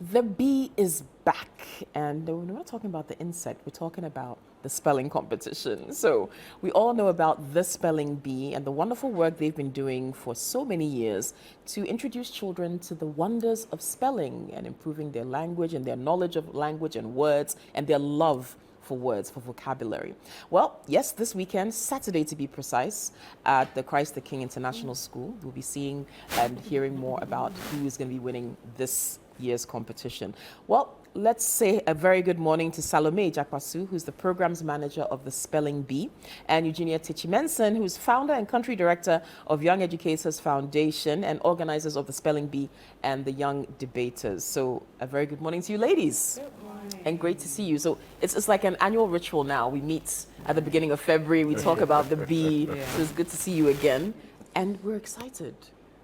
The bee is back, and we're not talking about the insect, we're talking about the spelling competition. So we all know about the spelling bee and the wonderful work they've been doing for so many years to introduce children to the wonders of spelling and improving their language and their knowledge of language and words and their love for words, for vocabulary. Well, yes, this weekend, Saturday to be precise, at the Christ the King International School, we'll be seeing and hearing more about who is going to be winning this year's competition. Well, let's say a very good morning to Salome Jakwasu, who's the programs manager of the Spelling Bee, and Eugenia Tichimenson, who's founder and country director of Young Educators Foundation and organizers of the Spelling Bee and the Young Debaters. So a very good morning to you ladies. Good morning. And great to see you. So it's like an annual ritual now. We meet at the beginning of February, we talk about the bee. Yeah. So it's good to see you again. And we're excited,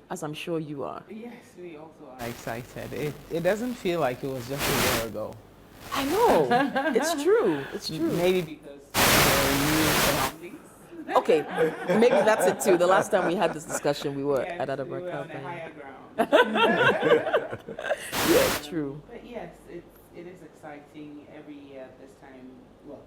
as I'm sure you are. Yes, we also are excited. It doesn't feel like it was just a year ago. I know. It's true. It's true. Maybe because there are new surroundings. Okay, maybe that's it too. The last time we had this discussion, we were at we were on a Adabra. higher ground. Yeah, true. But yes, it is exciting every year at this time. Well,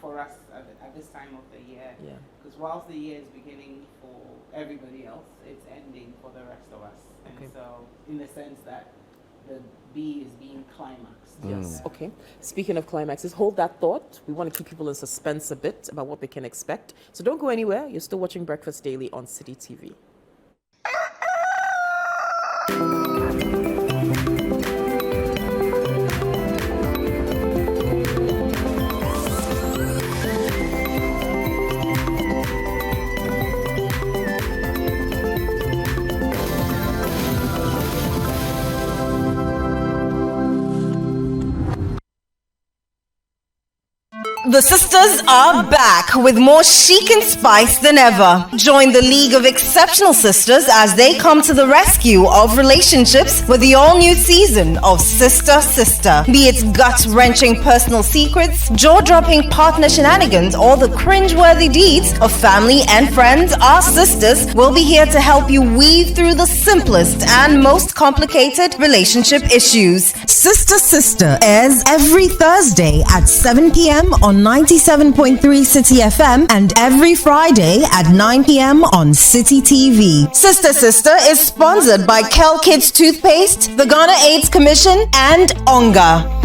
for us at this time of the year. Yeah. Because whilst the year is beginning for everybody else, it's ending for the rest of us. Okay. And so, in the sense that the bee is being climaxed. Yes. Okay. Speaking of climaxes, hold that thought. We want to keep people in suspense a bit about what they can expect. So don't go anywhere. You're still watching Breakfast Daily on Citi TV. The sisters are back with more chic and spice than ever. Join the League of Exceptional Sisters as they come to the rescue of relationships with the all-new season of Sister Sister. Be it gut-wrenching personal secrets, jaw-dropping partner shenanigans, or the cringe-worthy deeds of family and friends, our sisters will be here to help you weave through the simplest and most complicated relationship issues. Sister Sister airs every Thursday at 7 p.m. on 97.3 Citi FM and every Friday at 9 p.m. on Citi TV. Sister Sister is sponsored by Kel Kids Toothpaste, the Ghana AIDS Commission, and Onga.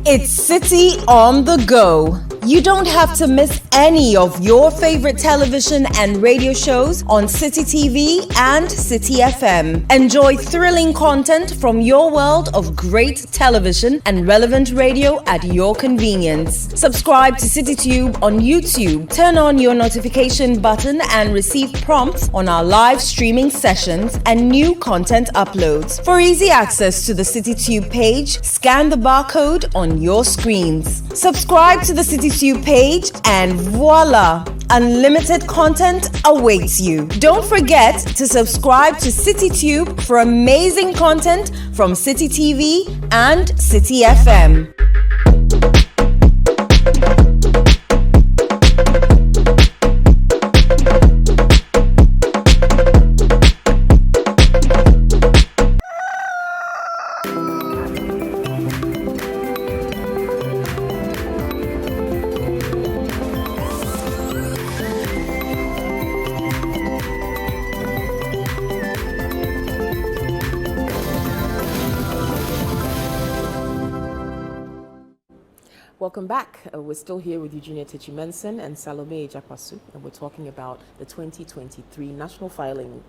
It's Citi on the Go. You don't have to miss any of your favorite television and radio shows on Citi TV and Citi FM. Enjoy thrilling content from your world of great television and relevant radio at your convenience. Subscribe to CitiTube on YouTube. Turn on your notification button and receive prompts on our live streaming sessions and new content uploads. For easy access to the CitiTube page, scan the barcode on your screens. Subscribe to the CitiTube page and voila! Unlimited content awaits you. Don't forget to subscribe to CitiTube for amazing content from Citi TV and Citi FM. Welcome back. We're still here with Eugenia Tichimenson and Salome Jakwasu, and we're talking about the 2023 national final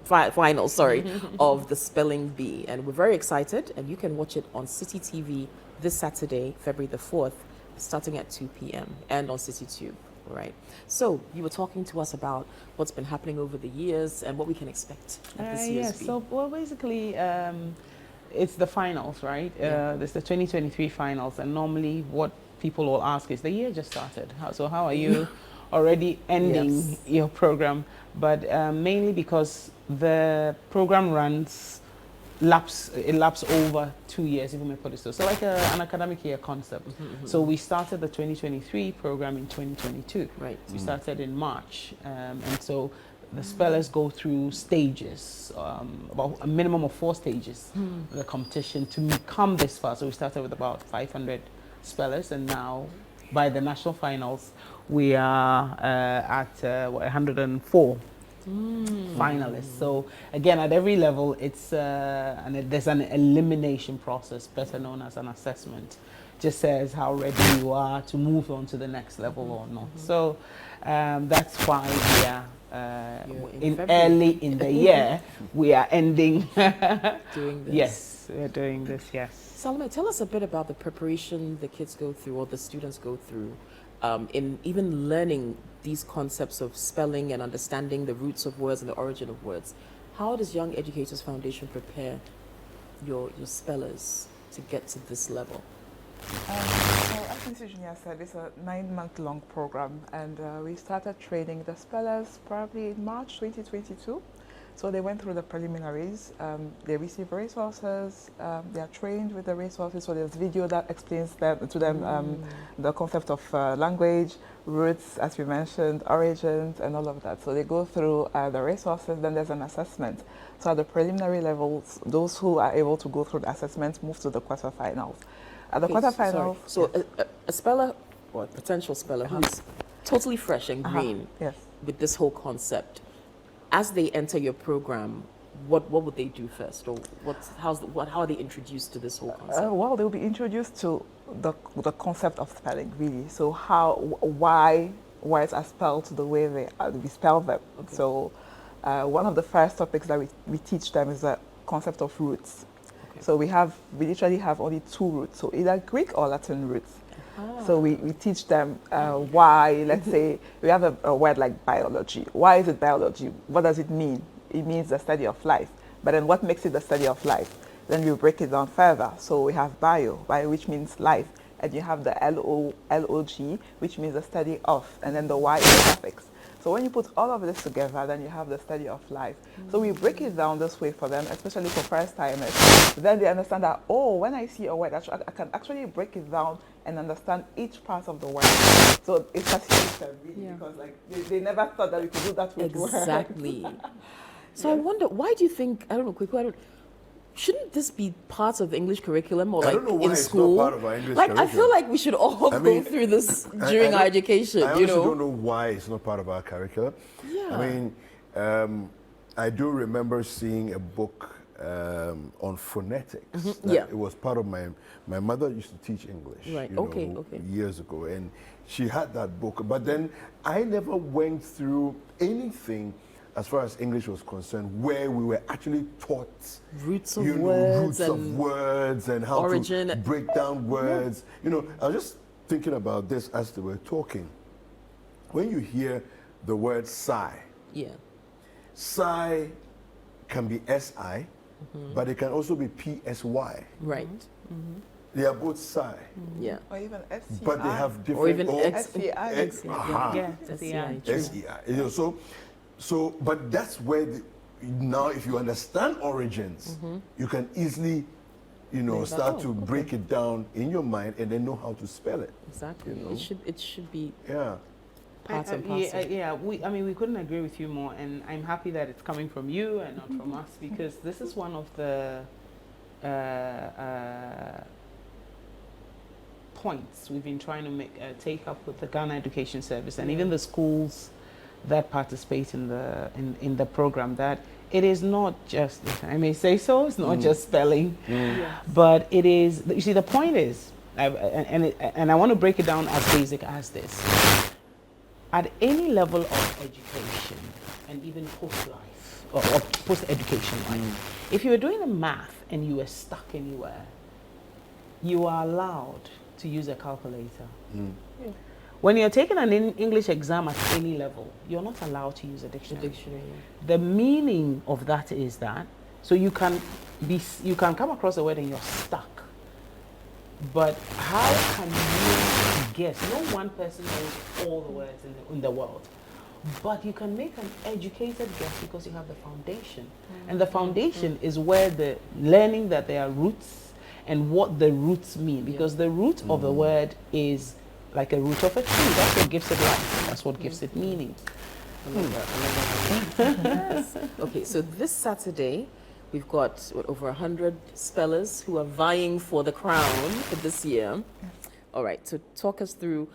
of the Spelling Bee. And we're very excited, and you can watch it on Citi TV this Saturday, February the 4th, starting at 2 p.m. and on CitiTube. Right. So you were talking to us about what's been happening over the years and what we can expect at this year's Bee. So, basically, it's the finals, right? It's the 2023 finals, and normally what people will ask is, the year just started. How are you already ending your program? But mainly because the program runs lapse over 2 years, if we may put it so. So like an academic year concept. So we started the 2023 program in 2022. Right. We started in March, and so the spellers go through stages, about a minimum of 4 stages of the competition to come this far. So we started with about 500 spellers, and now by the national finals, we are at 104 finalists. So again, at every level, it's there's an elimination process, better known as an assessment. Just says how ready you are to move on to the next level or not. So that's why we are early in the year. We are ending doing this. Yes, we're doing this. Yes. Salome, tell us a bit about the preparation the kids go through or the students go through in even learning these concepts of spelling and understanding the roots of words and the origin of words. How does Young Educators Foundation prepare your spellers to get to this level? So as Mrs. Junior said, it's a 9-month-long program, and we started training the spellers probably in March 2022. So they went through the preliminaries, they received resources, they are trained with the resources, so there's video that explains to them the concept of language, roots, as we mentioned, origins, and all of that. So they go through the resources, then there's an assessment. So at the preliminary levels, those who are able to go through the assessment move to the quarterfinals. At the quarterfinals... So a speller, or a potential speller, who's totally fresh and green yes. with this whole concept, as they enter your program, what would they do first, or how are they introduced to this whole concept? Well, they'll be introduced to the concept of spelling, really. So why words are spelled the way we spell them. Okay. So one of the first topics that we teach them is the concept of roots. Okay. So we literally have only 2 roots, so either Greek or Latin roots. So we teach them why, let's say, we have a word like biology. Why is it biology? What does it mean? It means the study of life. But then what makes it the study of life? Then we break it down further. So we have bio, which means life. And you have the LOG, which means the study of. And then the Y is the suffix. So when you put all of this together, then you have the study of life. So we break it down this way for them, especially for first timers. Then they understand that, oh, when I see a word, I can actually break it down and understand each part of the word. So it facilitates them, really, because like they never thought that we could do that with words. Exactly. So yes. I wonder, why do you think, shouldn't this be part of the English curriculum or like in school? Not part of our English like curriculum. I feel like we should all go through this during our education. I honestly don't know why it's not part of our curriculum. Yeah. I mean, I do remember seeing a book on phonetics. Yeah. It was part of my mother used to teach English. Right. Years ago, and she had that book. But then I never went through anything as far as English was concerned, where we were actually taught roots of words and how origin. to break down words. I was just thinking about this as they were talking. When you hear the word sigh, sigh can be SI, but it can also be PSY. Right. They are both sigh. Yeah. Or even SCI. But they have different... Or even SCI. SCI. So, but that's where now, if you understand origins, you can easily, start to break it down in your mind and then know how to spell it. Exactly. It should be. Yeah. Part and parcel. We couldn't agree with you more, and I'm happy that it's coming from you and not from us, because this is one of the points we've been trying to take up with the Ghana Education Service and even the schools that participate in the program, that it is not just, I may say so, it's not just spelling, but it is, you see, the point is, and I want to break it down as basic as this. At any level of education, and even post-life, or post-education life, if you were doing the math and you were stuck anywhere, you are allowed to use a calculator. When you're taking an English exam at any level, you're not allowed to use a dictionary. The meaning of that is that, so you can come across a word and you're stuck. But how can you guess? No one person knows all the words in the world. but you can make an educated guess because you have the foundation. And the foundation is where the learning that there are roots and what the roots mean, because the root of a word is like a root of a tree. That's what gives it life. That's what gives it meaning. Okay, so this Saturday, we've got over 100 spellers who are vying for the crown for this year. All right, so talk us through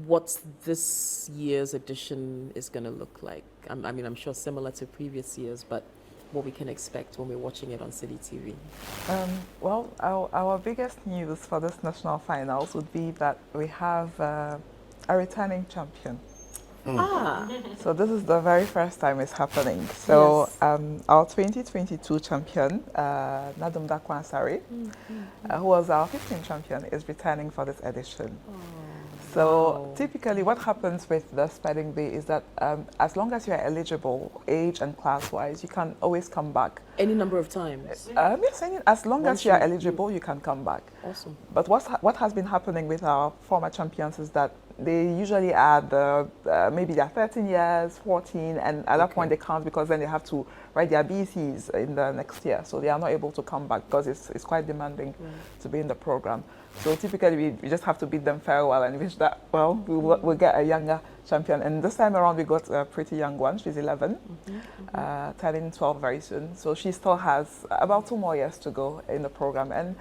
what this year's edition is going to look like. I mean, I'm sure similar to previous years, but what we can expect when we're watching it on Citi TV. Well, our biggest news for this national finals would be that we have a returning champion. So this is the very first time it's happening. So our 2022 champion, Nadum Dakwansari, who was our 15th champion, is returning for this edition. So typically what happens with the spelling bee is that as long as you are eligible, age and class-wise, you can always come back. Any number of times? Yes, as long as you are eligible, you can come back. Awesome. But what has been happening with our former champions is that they usually add maybe they're 13 years, 14, and at that point they count because then they have to write their BCs in the next year. So they are not able to come back because it's quite demanding to be in the program. So typically we just have to bid them farewell and wish that, well, we'll get a younger champion. And this time around we got a pretty young one. She's 11, turning 12 very soon. So she still has about 2 more years to go in the program. And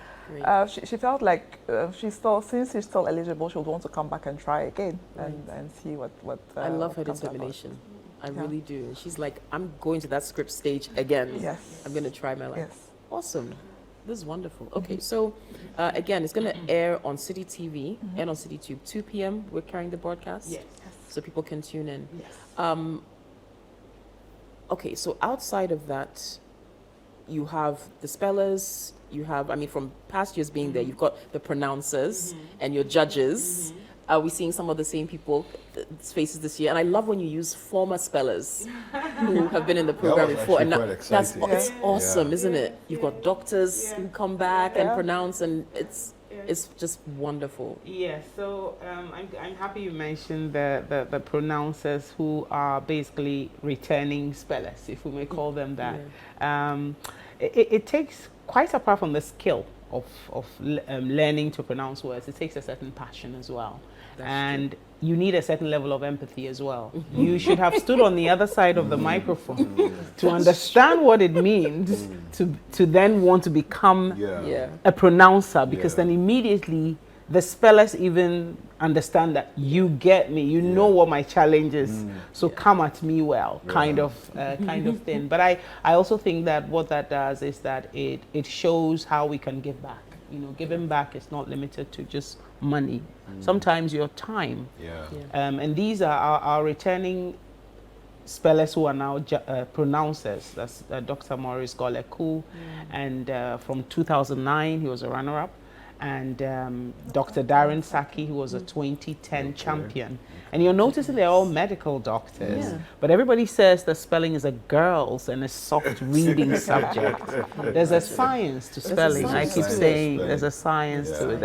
she felt like since she's still eligible, she'll want to come back and try again and see what I love her comes about. determination. I really do. And she's like, I'm going to that script stage again. Yes. I'm going to try my life. Yes. Awesome. This is wonderful. Okay, so again, it's going to air on Citi TV and on Citi Tube. 2 p.m. We're carrying the broadcast. Yes. So people can tune in. Yes. Okay, so outside of that, you have the spellers, you have, I mean, from past years being there, you've got the pronouncers and your judges. Are we seeing some of the same people, faces this year? And I love when you use former spellers who have been in the program was before. actually And quite that's exciting. it's awesome, Yeah. isn't it? You've got doctors who come back and pronounce, and it's just wonderful. Yes, so I'm happy you mentioned the pronouncers who are basically returning spellers, if we may call them that. It takes, quite apart from the skill of learning to pronounce words, it takes a certain passion as well. And you need a certain level of empathy as well. You should have stood on the other side of the microphone to understand what it means to then want to become a pronouncer, because then immediately the spellers even understand that you get me, you know what my challenge is, so come at me well, kind of thing. But I also think that what that does is that it shows how we can give back. You know, giving back is not limited to just money. Sometimes your time. And these are our returning spellers who are now pronouncers. That's Dr. Maurice Goleku, and from 2009 he was a runner-up, and Dr. Darren Saki, who was a 2010 champion. And you're noticing they're all medical doctors, but everybody says that spelling is a girls and a soft reading subject. There's a science to spelling. I keep saying there's a science to it.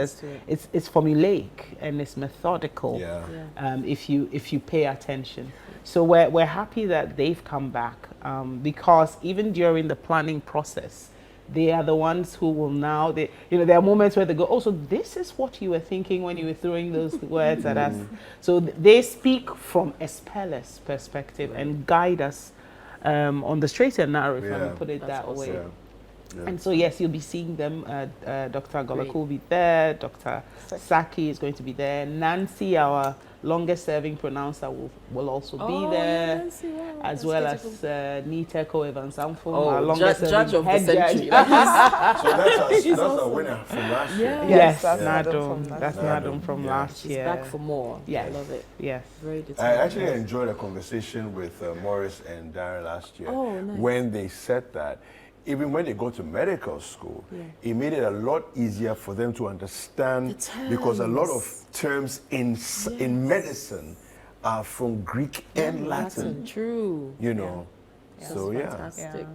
It's formulaic and it's methodical if you pay attention. So we're happy that they've come back because even during the planning process, they are the ones who will now, there are moments where they go, oh, so this is what you were thinking when you were throwing those words at us. So they speak from a speller's perspective and guide us on the straight and narrow, if I may put it that way. And so, yes, you'll be seeing them. Dr. Goleku will be there. Dr. Saki is going to be there. Nancy, our longest-serving pronouncer, will also be there, as well as Nita Koevan-Samfo, our longest-serving judge of the century. So that's a winner from last year. Yes, that's Nadum. That's Nadum from last She's year. back for more. Yes. I love it. Yes. Very I determined. actually enjoyed a conversation with Morris and Darren last year Nice. when they said that even when they go to medical school, it made it a lot easier for them to understand, because a lot of terms in medicine are from Greek and Latin. True. You know, so Fantastic.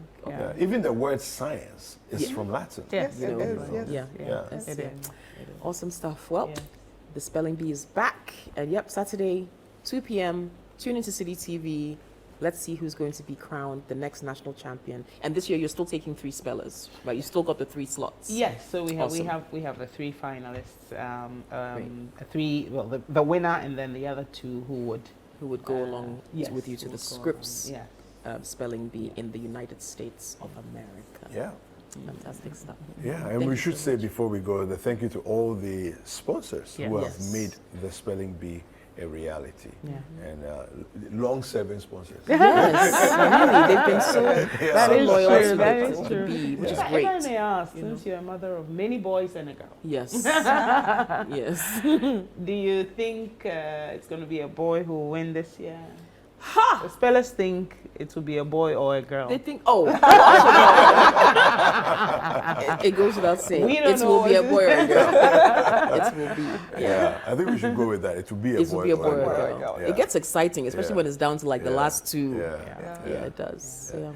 even the word science is from Latin. Yes, You know, Yes. That's it is. awesome stuff. Well, the spelling bee is back, and Saturday, 2 p.m. tune into Citi TV. Let's see who's going to be crowned the next national champion. And this year, you're still taking 3 spellers, right? You still got the 3 slots. Yes, so we have Awesome. we have the 3 finalists, the winner, and then the other 2 who would go along yes, with you to who the would go Scripps along, yes. Spelling Bee in the United States of America. Yeah. Fantastic stuff. Yeah, and Thank we you should so say much. before we go the thank you to all the sponsors who have Yes. made the Spelling Bee a reality. Yeah. And long-serving sponsors. Yes, really, they've been so, That so is loyal true, to that the, is to the true. bee, which is If great. I may ask, since you're a mother of many boys and a girl, Yes, yes. do you think it's going to be a boy who will win this year? The spellers think it will be a boy or a girl. They think, oh, it goes without saying, We don't it will know be a what boy or a girl. It will be, Yeah, I think we should go with that. It will be a it boy will be a boy or a girl. girl. Yeah. It gets exciting, especially Yeah. when it's down to like the Yeah. last 2. Yeah. Yeah, it does. Yeah.